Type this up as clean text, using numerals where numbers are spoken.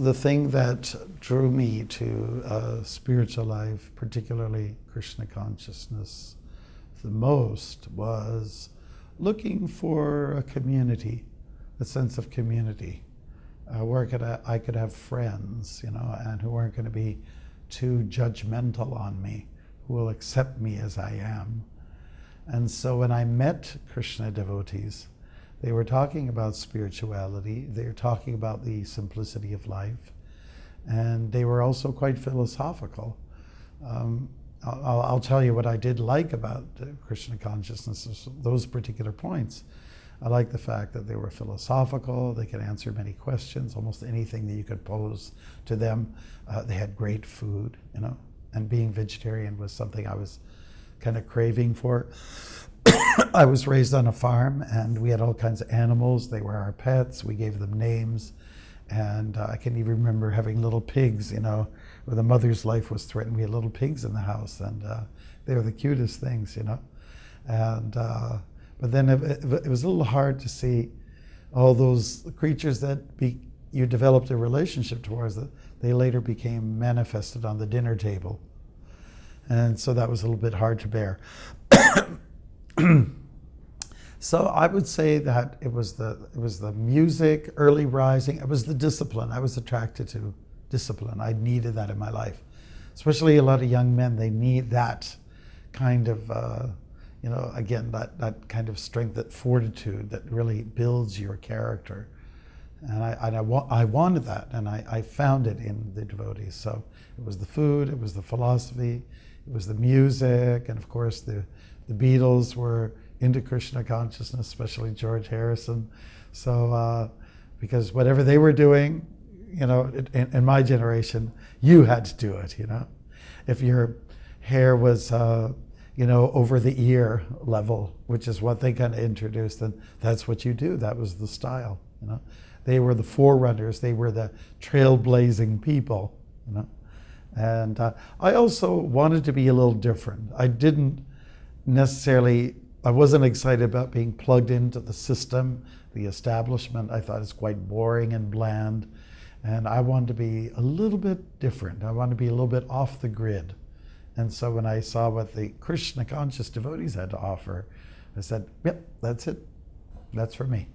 the thing that drew me to spiritual life, particularly Krishna consciousness, the most was looking for a community, a sense of community, where I could have friends, and who weren't going to be too judgmental on me, who will accept me as I am. And so when I met Krishna devotees, they were talking about spirituality, they were talking about the simplicity of life, and they were also quite philosophical. I'll tell you what I did like about Krishna consciousness, those particular points. I like the fact that they were philosophical, they could answer many questions, almost anything that you could pose to them. They had great food, and being vegetarian was something I was kind of craving for. I was raised on a farm, and we had all kinds of animals. They were our pets. We gave them names. And I can even remember having little pigs, where the mother's life was threatened. We had little pigs in the house, and they were the cutest things, And but then it was a little hard to see all those creatures that you developed a relationship towards, that they later became manifested on the dinner table. And so that was a little bit hard to bear. So I would say that it was the music, early rising. It was the discipline. I was attracted to discipline. I needed that in my life, especially a lot of young men. They need that kind of, again, that kind of strength, that fortitude that really builds your character. And I wanted that, and I found it in the devotees. So it was the food, it was the philosophy, it was the music, and of course the Beatles were into Krishna consciousness, especially George Harrison. So, because whatever they were doing, in my generation, you had to do it, If your hair was, over the ear level, which is what they kind of introduced, then that's what you do. That was the style, They were the forerunners. They were the trailblazing people, And I also wanted to be a little different. I wasn't excited about being plugged into the system, the establishment. I thought it's quite boring and bland. And I wanted to be a little bit different. I wanted to be a little bit off the grid. And so when I saw what the Krishna conscious devotees had to offer, I said, yep, that's it. That's for me.